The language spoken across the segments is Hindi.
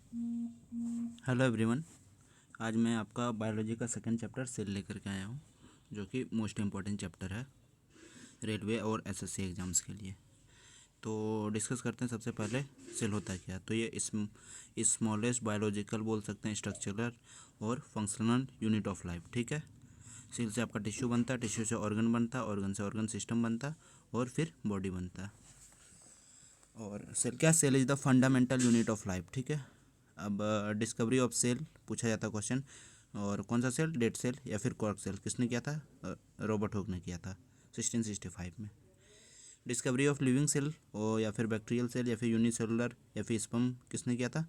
Hello everyone. आज मैं आपका बायोलॉजी का सेकंड चैप्टर सेल लेकर के आया हूँ, जो कि मोस्ट इम्पॉर्टेंट चैप्टर है रेलवे और एसएससी एग्ज़ाम्स के लिए। तो डिस्कस करते हैं। सबसे पहले सेल होता है क्या। तो ये स्मॉलेस्ट बायोलॉजिकल बोल सकते हैं, स्ट्रक्चरल और फंक्शनल यूनिट ऑफ लाइफ। ठीक है। सेल से आपका टिश्यू बनता है, टिश्यू से ऑर्गन बनता है, ऑर्गन से ऑर्गन सिस्टम बनता है और फिर बॉडी बनता है। और सेल क्या, cell is the fundamental unit of life. ठीक है। अब डिस्कवरी ऑफ सेल पूछा जाता क्वेश्चन। और कौन सा सेल, डेड सेल या फिर कॉर्क सेल, किसने किया था? रॉबर्ट हुक ने किया था 1665 में। डिस्कवरी ऑफ लिविंग सेल और या फिर बैक्टीरियल सेल या फिर यूनिसेलुलर या फिर स्पर्म, किसने किया था?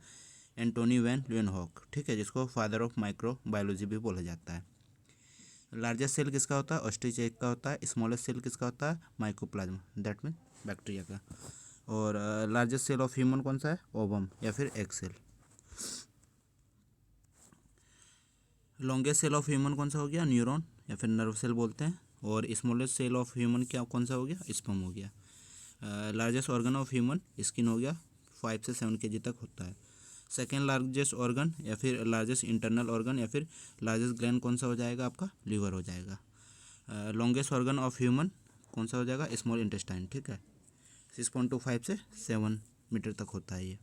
Antonie van Leeuwenhoek. ठीक है, जिसको फादर ऑफ माइक्रो बायोलॉजी भी बोला जाता है। लार्जेस्ट सेल किसका होता है? ऑस्ट्रिच एग का होता है। स्मॉलेस्ट सेल किसका होता है? माइकोप्लाज्मा, दैट मीन बैक्टीरिया का। और लार्जेस्ट सेल ऑफ ह्यूमन कौन सा है? ओवम या फिर egg cell. Longest cell of human कौन सा हो गया? न्यूरॉन या फिर नर्व सेल बोलते हैं। और स्मॉलेस्ट सेल ऑफ ह्यूमन क्या कौन सा हो गया? स्पर्म हो गया। Largest organ of human skin हो गया, 5 से 7 kg तक होता है। सेकेंड लार्जेस्ट ऑर्गन या फिर लार्जेस्ट इंटरनल ऑर्गन या फिर लार्जेस्ट ग्लैंड कौन सा हो जाएगा? आपका लीवर हो जाएगा। लॉन्गेस्ट ऑर्गन ऑफ ह्यूमन कौन सा हो जाएगा? Small intestine. ठीक है, 6.25 से 7 मीटर तक होता है ये।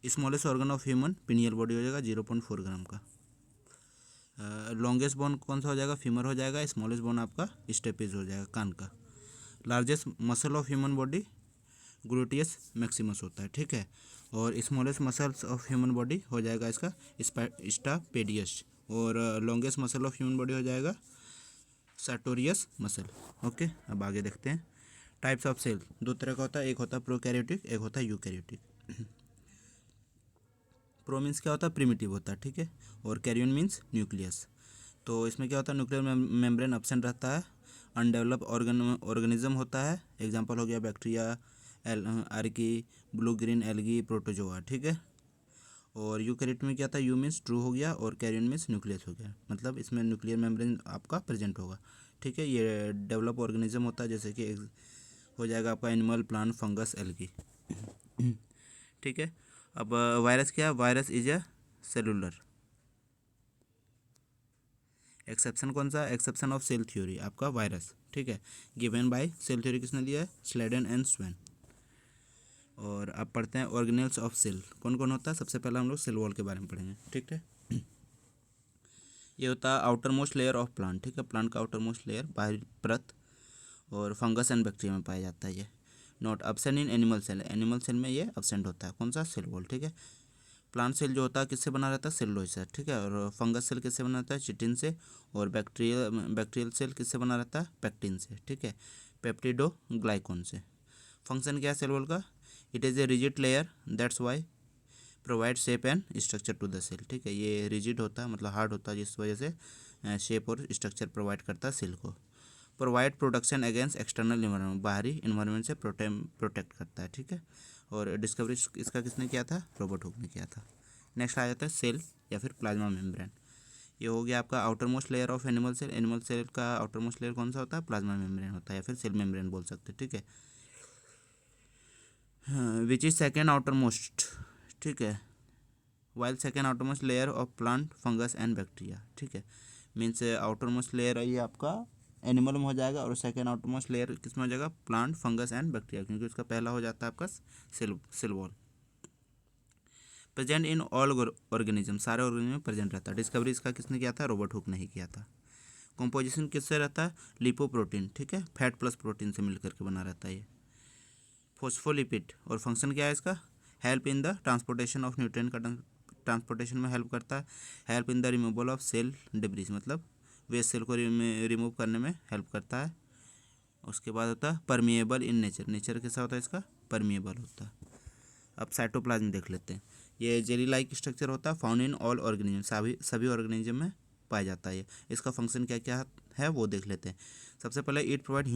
Smallest organ of human pineal body हो जाएगा, 0.4 ग्राम का। लॉन्गेस्ट बोन कौन सा हो जाएगा? फीमर हो जाएगा। स्मॉलेस्ट बोन आपका स्टेपिस हो जाएगा, कान का। Largest muscle of human body gluteus Maximus होता है। ठीक है। और smallest muscles of human body हो जाएगा इसका स्टापेडियस। और longest muscle of human body हो जाएगा सार्टोरियस मसल। ओके, अब आगे देखते हैं। टाइप्स ऑफ सेल दो तरह का होता है, एक होता है प्रोकैरियोटिक, एक होता है यूकैरियोटिक। प्रो मीन्स क्या होता है? प्रिमिटिव होता है। ठीक है। और कैरियन मीन्स न्यूक्लियस। तो इसमें क्या होता है? न्यूक्लियर मेम्ब्रेन एब्सेंट रहता है। अनडेवलप ऑर्गेनिज्म होता है। एग्जांपल हो गया bacteria, Archie, blue green algae, protozoa. ठीक है। और यूकैरियोट में क्या था? यू मीन्स ट्रू हो गया और कैरियन मीन्स न्यूक्लियस हो गया, मतलब इसमें न्यूक्लियर मेम्ब्रेन आपका प्रेजेंट होगा। ठीक है। ये डेवलप ऑर्गेनिज्म होता है, जैसे कि हो जाएगा आपका एनिमल, प्लांट, फंगस, एल्गी। ठीक है। अब वायरस क्या? Virus is a cellular. Exception कौन सा? एक्सेप्शन ऑफ सेल थ्योरी आपका वायरस। ठीक है। गिवन बाय सेल थ्योरी किसने दिया है? स्लेडन एंड स्वेन। और अब पढ़ते हैं ऑर्गेनेल्स ऑफ सेल कौन कौन होता है। सबसे पहले हम लोग सेल वॉल के बारे में पढ़ेंगे। ठीक है। ये होता है outer most layer of plant. ठीक है, प्लांट का आउटर मोस्ट लेयर, बाहरी परत। और फंगस एंड बैक्टीरिया में पाया जाता है ये। Not absent in animal cell, animal cell में ये अब्सेंट होता है। कौन सा? Cell wall. ठीक है। प्लांट सेल जो होता है किससे बना रहता है? सेलुलोज से। ठीक है। और फंगस सेल किससे बना रहता है? चिटिन से। और बैक्टीरियल सेल किससे बना रहता है? पेक्टिन से। ठीक है, पेप्टिडो ग्लाइकोन से। फंक्शन क्या है सेल वॉल का? It is a rigid layer, that's why provide shape and structure to the cell. ठीक है, ये रिजिड होता है मतलब हार्ड होता है, जिस वजह से शेप और स्ट्रक्चर प्रोवाइड करता है सेल को। Provide protection against external environment, बाहरी इन्वायरमेंट से प्रोटेक्ट करता है। ठीक है। और डिस्कवरी इसका किसने किया था? रॉबर्ट हुक ने किया था। नेक्स्ट आ जाता है सेल या फिर प्लाज्मा मेम्ब्रेन। ये हो गया आपका outermost layer of animal cell. Animal cell का आउटर मोस्ट लेयर कौन सा होता है? प्लाज्मा मेम्ब्रेन होता है या फिर सेल मेम्ब्रेन बोल सकते हैं। ठीक है। Which is second outer most. ठीक है। While second outer most layer of plant, fungus and bacteria. ठीक है, मीन्स आउटर मोस्ट लेयर ये आपका एनिमल में हो जाएगा और सेकेंड आउटर मोस्ट लेयर किस में हो जाएगा? प्लांट, फंगस एंड बैक्टीरिया, क्योंकि उसका पहला हो जाता है आपका cell wall. Present in all organism, सारे ऑर्गेनिज्म में प्रेजेंट रहता है। डिस्कवरी इसका किसने किया था? रॉबर्ट हुक ने ही किया था। कॉम्पोजिशन किससे रहता है? लिपोप्रोटीन। ठीक है, फैट प्लस प्रोटीन से मिलकर के बना रहता है ये। फोस्फोलिपिड, और फंक्शन क्या है इसका? Help in the transportation of nutrient का ट्रांसपोर्टेशन में हेल्प करता है। Help in the removal of cell debris, मतलब वेस्ट सेल को रिमूव करने में हेल्प करता है। उसके बाद होता है परमिएबल इन नेचर, नेचर कैसा होता है इसका? परमिएबल होता है। अब साइटोप्लाज्म देख लेते हैं। ये जेली लाइक स्ट्रक्चर होता है, फाउंड इन ऑल ऑर्गेनिज्म, सभी ऑर्गेनिज्म में पाया जाता है ये। इसका फंक्शन क्या क्या है वो देख लेते हैं। सबसे पहले it provide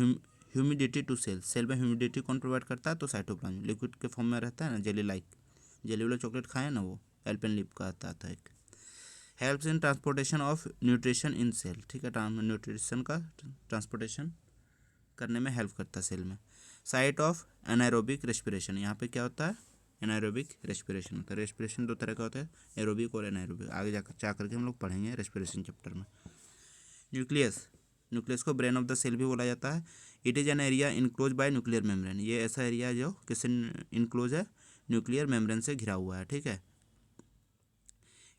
humidity to cell, cell में ह्यूमिडिटी कौन प्रोवाइड करता है? तो साइटोप्लाज्म, लिक्विड के फॉर्म में रहता है ना, जेली लाइक। जेली वाला चॉकलेट खाया ना, वो एल्पेनलिब का आता था एक। Helps in transportation of nutrition in cell. ठीक है, न्यूट्रिशन का ट्रांसपोर्टेशन करने में हेल्प करता है सेल में। साइट ऑफ एनाएरोबिक रेस्पिरेशन, यहाँ पे क्या होता है? एनाएरोबिक रेस्पिरेशन होता है। रेस्पिरेशन दो तरह का होता है, एरोबिक और एनाएरोबिक। आगे जाकर के हम लोग पढ़ेंगे रेस्पिरेशन चैप्टर में। न्यूक्लियस, न्यूक्लियस को ब्रेन ऑफ द सेल भी बोला जाता है। It is an area enclose by nuclear membrane, ये ऐसा एरिया है जो किससे इनक्लोज है, न्यूक्लियर मेम्ब्रेन से घिरा हुआ है, ठीक है।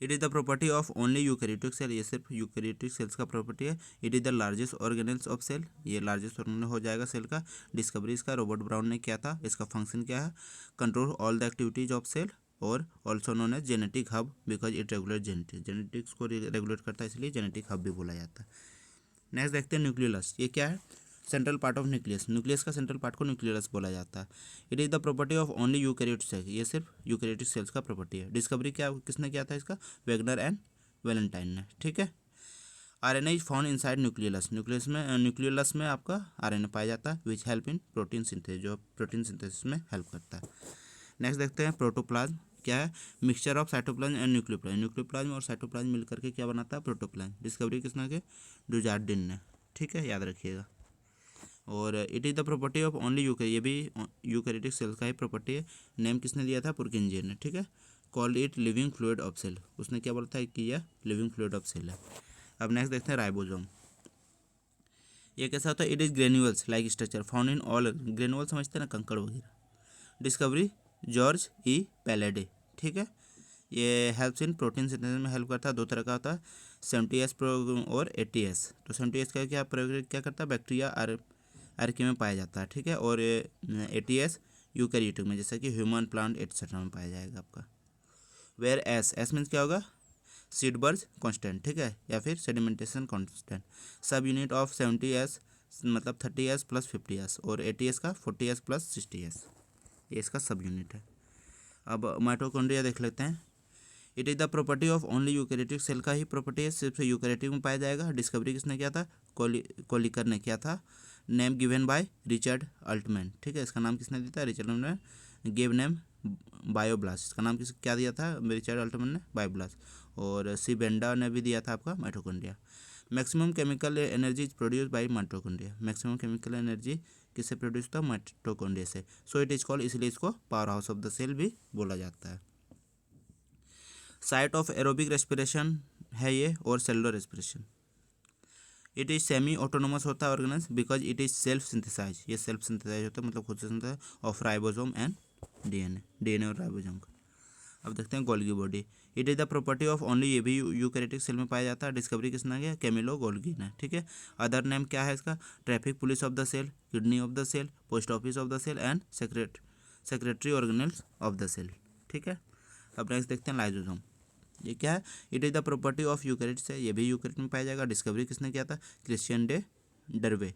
It is the property of only eukaryotic cell, ये सिर्फ यूकैरियोटिक सेल्स का प्रॉपर्टी है। It is the largest organelles of cell, ये लार्जेस्ट ऑर्गेनल हो जाएगा सेल का। डिस्कवरी इसका रॉबर्ट ब्राउन ने किया था। इसका फंक्शन क्या है, control all the activities of cell और also known as genetic hub because it regulate genetics को रेगुलेट करता है, इसलिए जेनेटिक हब भी बोला जाता है। नेक्स्ट देखते हैं न्यूक्लियोलस, ये क्या है, central part of nucleus. Nucleus का सेंट्रल पार्ट को न्यूक्लियोलस बोला जाता है। It is the property of only eukaryotic cell, ये सिर्फ यूकैरियोटिक सेल्स का प्रॉपर्टी है। डिस्कवरी क्या किसने किया था इसका, वेगनर एंड वैलेंटाइन ने, ठीक है। RNA is found inside nucleolus, nucleolus में आपका आरएनए पाया जाता है, which help in protein synthesis, जो प्रोटीन सिंथेसिस में हेल्प करता है। नेक्स्ट देखते हैं प्रोटोप्लाज्म, क्या है, mixture of cytoplasm and nucleoplasm. Nucleoplasm और साइटोप्लाज्म मिलकर के क्या बनाता है, प्रोटोप्लाज्म। डिस्कवरी किसने की, डुजार्डिन ने, ठीक है, याद रखिएगा। और it is the property of only eukaryote, ये भी यूकैरियोटिक सेल का ही प्रॉपर्टी है। नेम किसने दिया था, पुरकिंजे ने, ठीक है। Called it living fluid of cell, उसने क्या बोला था कि यह लिविंग फ्लूइड ऑफ सेल है। अब नेक्स्ट देखते हैं राइबोसोम, ये कैसा होता है, it is granules like structure found in all, granule समझते हैं ना, कंकड़ वगैरह। डिस्कवरी जॉर्ज ई पैलेडे, ठीक है। ये हेल्प्स इन प्रोटीन सिंथेसिस में हेल्प करता है, दो तरह का होता है, 70S और 80S। तो 70S का क्या प्रयोग क्या करता है, बैक्टीरिया आर्की में पाया जाता है, ठीक है। और 80S यूकैरियोटिक में, जैसे कि ह्यूमन, प्लांट एटसेट्रा में पाया जाएगा आपका। वेयर एस मीन्स क्या होगा, सीडबर्ज कांस्टेंट, ठीक है, या फिर सेडिमेंटेशन कांस्टेंट। सब यूनिट ऑफ 70S मतलब 30S प्लस 50S, और 80S का 40S प्लस 60S, ये इसका सब यूनिट है। अब माइटोकॉन्ड्रिया देख लेते हैं। It is the property of only eukaryotic cell का ही प्रॉपर्टी है, सिर्फ यूकैरियोटिक में पाया जाएगा। डिस्कवरी किसने किया था, कोलिकर ने किया था। Name given by Richard Altmann, ठीक है, इसका नाम किसने दिया था, रिचर्ड ने गिव नेम बायोब्लास्ट, इसका नाम क्या दिया था, रिचर्ड अल्टमैन ने, बायोब्लास्ट। और सी बेंडा ने भी दिया था आपका mitochondria. Maximum chemical energy is produce by mitochondria, maximum chemical energy किससे प्रोड्यूस होता है, माइटोकॉन्ड्रिया से। सो इट इज कॉल्ड, इसलिए इसको powerhouse of the cell भी बोला जाता है। साइट ऑफ एरोबिक रेस्पिरेशन है ये, और cellular respiration. It is semi autonomous होता है organelles because it is self synthesize, ये सेल्फ सिंथेसाइज होता है, मतलब खुद से synthesize of ribosome and DNA और राइबोसोम का। अब देखते हैं Golgi body, it is the property of only, ये भी यूकैरियोटिक सेल में पाया जाता है। डिस्कवरी किसने किया, कैमिलो गोल्गी ने, ठीक है। अदर नेम क्या है इसका, traffic police of the cell, kidney of the cell, post office of the cell and secretary organelles of the cell, ठीक है। अब नेक्स्ट देखते हैं लाइजोसोम, ये क्या है, it is the property of eukaryotes है, ये भी यूकैरियोट में पाया जाएगा। डिस्कवरी किसने किया था, क्रिश्चियन डे डरवे।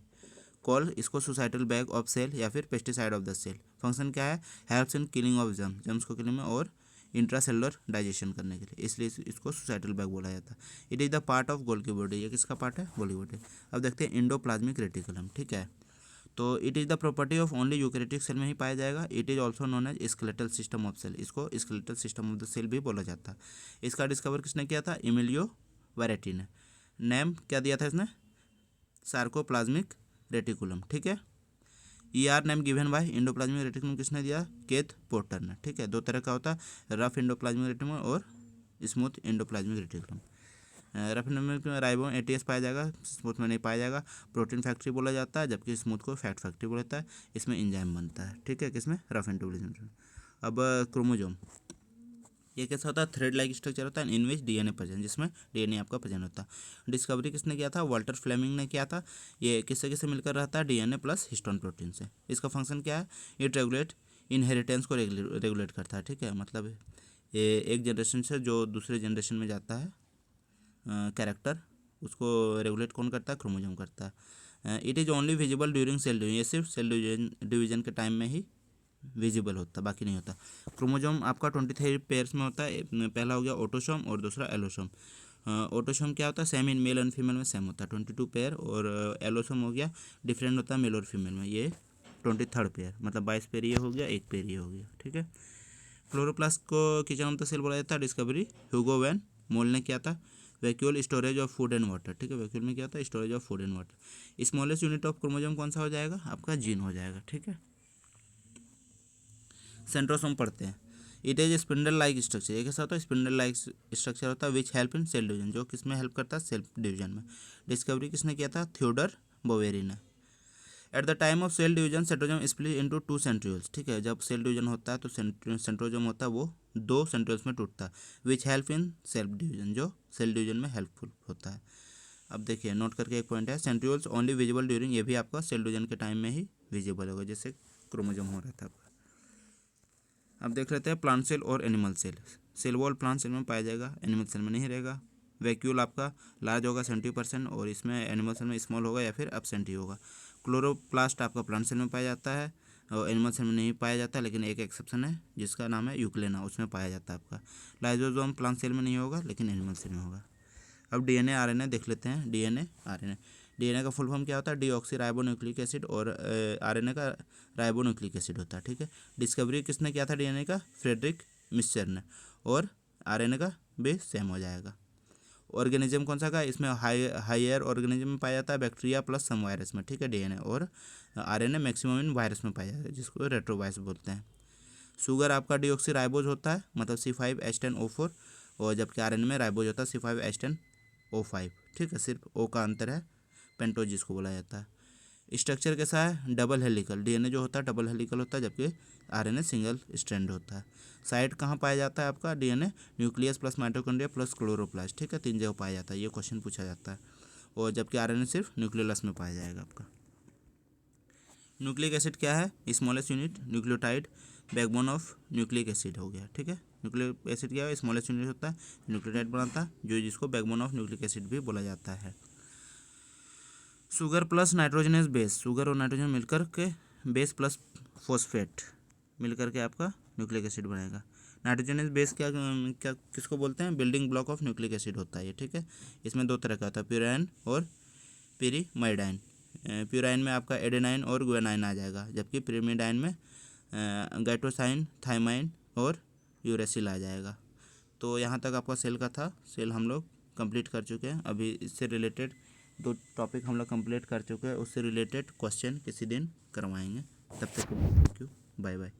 कॉल इसको सुसाइटल बैग ऑफ सेल या फिर pesticide of the cell. Function क्या है, helps in killing of germs को किलिंग में और इंट्रासेलुलर डाइजेशन करने के लिए, इसलिए इसको सुसाइटल बैग बोला जाता है। It is the part of Golgi body, ये किसका पार्ट है, गोल्गी बॉडी। अब देखते हैं इंडोप्लाज्मिक रेटिकुलम, ठीक है। तो it is the property of only eukaryotic cell में ही पाया जाएगा। It is also known as skeletal system of cell, इसको skeletal system of the cell भी बोला जाता है। इसका डिस्कवर किसने किया था, इमिलियो वेरेटी ने। नेम क्या दिया था इसने, सार्कोप्लाज्मिक रेटिकुलम, ठीक है। ER name given bye endoplasmic reticulum किसने दिया, केथ पोर्टर ने, ठीक है। दो तरह का होता है, रफ इंडोप्लाज्मिक रेटिकुलम और smooth endoplasmic reticulum. Rough endoplasmic में राइबोम 80S पाया जाएगा, स्मूथ में नहीं पाया जाएगा। प्रोटीन फैक्ट्री बोला जाता है, जबकि स्मूथ को फैट फैक्ट्री बोला जाता है। इसमें एंजाइम बनता है, ठीक है, किसमें, रफ इंडोप्लाज्मिक। अब क्रोमोजोम, ये कैसा होता है, थ्रेड लाइक स्ट्रक्चर होता है, इन विच डीएनए प्रेजेंट, जिसमें डीएनए आपका प्रेजेंट होता है। डिस्कवरी किसने किया था, वाल्टर फ्लेमिंग ने किया था। ये किससे किससे मिलकर रहता है, डीएनए प्लस हिस्टोन प्रोटीन से। इसका फंक्शन क्या है, इट रेगुलेट इनहेरिटेंस को रेगुलेट करता है, ठीक है। मतलब ये एक जनरेशन से जो दूसरे जनरेशन में जाता है कैरेक्टर, उसको रेगुलेट कौन करता है, क्रोमोजोम करता है। It is only visible during cell division, ये सिर्फ सेल डिवीजन के टाइम में ही विजिबल होता, बाकी नहीं होता। क्रोमोजोम आपका 23 पेयर्स में होता है, पहला हो गया ऑटोसोम और दूसरा एलोसोम। ऑटोसोम क्या होता है, same in male and female में सेम होता है 22 पेयर, और एलोसोम हो गया डिफरेंट होता है मेल और फीमेल में, ये 23rd पेयर, मतलब 22 पेयर ये हो गया, एक पेयर ये हो गया, ठीक है। क्लोरोप्लास्ट को किचन ऑफ द सेल बोला जाता है। डिस्कवरी ह्यूगो वैन मोल ने किया था। Vacuole storage of food and water, ठीक है, वैक्यूल में क्या होता है, storage of food and water. Smallest unit of chromosome कौन सा हो जाएगा, आपका जीन हो जाएगा, ठीक है। सेंट्रोसोम पढ़ते हैं। It is spindle like structure, ये कैसा होता है, स्पिंडल लाइक स्ट्रक्चर होता है which help in cell division, जो किस में हेल्प करता है, सेल डिवीजन में। डिस्कवरी किसने किया था, थियोडर बोवेरी ने। At the time of cell division centrosome split into 2 centrioles, ठीक है, जब सेल डिवीजन होता है तो सेंट्रोजोम होता है वो 2 सेंट्रियोल्स में टूटता है, which help in cell division, जो सेल डिवीजन में हेल्पफुल होता है। अब देखिए नोट करके एक पॉइंट है, सेंट्रियोल्स ओनली विजिबल ड्यूरिंग, ये भी आपका सेल डिवीजन के टाइम में ही विजिबल होगा, जैसे क्रोमोजोम हो रहा था आपका। अब देख लेते हैं प्लांट सेल और animal cell. Cell wall plant cell में पाया जाएगा, एनिमल सेल में नहीं रहेगा। वैक्यूल आपका लार्ज होगा 70% और इसमें एनिमल सेल में स्मॉल होगा या फिर एब्सेंट ही होगा। क्लोरोप्लास्ट आपका प्लांट सेल में पाया जाता है और एनिमल सेल में नहीं पाया जाता, लेकिन एक एक्सेप्शन है जिसका नाम है यूक्लेना, उसमें पाया जाता है आपका। लाइजोसोम प्लांट सेल में नहीं होगा लेकिन एनिमल सेल में होगा। अब डीएनए आरएनए देख लेते हैं, डीएनए आरएनए। डीएनए का फुल फॉर्म क्या होता है, डीऑक्सी राइबो न्यूक्लिक एसिड, और आरएनए का राइबो न्यूक्लिक एसिड होता है, ठीक है। डिस्कवरी किसने किया था डीएनए का, फ्रेडरिक मिक्सचर ने, और आरएनए का भी सेम हो जाएगा। ऑर्गेनिज्म कौन सा का, इसमें हायर ऑर्गेनिज्म में पाया जाता है, बैक्टीरिया प्लस सम वायरस में, ठीक है, डीएनए, और आरएनए मैक्सिमम इन वायरस में पाया जाता है जिसको रेट्रोवायरस बोलते हैं। शुगर आपका डीऑक्सी राइबोज होता है, मतलब C5H10O4, और जबकि आरएनए में राइबोज होता है C5H10O5, ठीक है, सिर्फ ओ का अंतर है, पेंटोज जिसको बोला जाता है। स्ट्रक्चर कैसा है, डबल हेलिकल, डीएनए जो होता है डबल हेलिकल होता है, जबकि आरएनए सिंगल स्ट्रैंड होता है। साइट कहाँ पाया जाता है आपका DNA, nucleus plus mitochondria plus chloroplast, ठीक है, 3 जगह पाया जाता है, ये क्वेश्चन पूछा जाता है। और जबकि आरएनए सिर्फ न्यूक्लियस में पाया जाएगा आपका। न्यूक्लिक एसिड क्या है, smallest unit nucleotide, backbone of nucleic acid हो गया, ठीक है। न्यूक्लिक एसिड क्या है, स्मॉलेस्ट यूनिट होता है, न्यूक्लियोटाइड बनाता है, जो जिसको बैकबोन ऑफ न्यूक्लिक एसिड भी बोला जाता है। Sugar plus nitrogenous base, sugar और नाइट्रोजन मिलकर के बेस प्लस फॉस्फेट मिलकर के आपका न्यूक्लिक एसिड बनेगा। नाइट्रोजनस बेस क्या क्या किसको बोलते हैं, building block of nucleic acid होता है ये, ठीक है। इसमें 2 तरह का होता है, प्यूराइन और पिरीमाइडाइन। प्यूराइन में आपका एडेनाइन और गुआनाइन आ जाएगा, जबकि पिरीमिडाइन में गाइटोसाइन, थाइमाइन और यूरेसिल आ जाएगा। तो यहाँ तक आपका सेल का था, सेल हम लोग कंप्लीट कर चुके हैं। अभी इससे रिलेटेड 2 टॉपिक हम लोग कंप्लीट कर चुके हैं, उससे रिलेटेड क्वेश्चन किसी दिन करवाएंगे। तब तक थैंक यू, बाय बाय।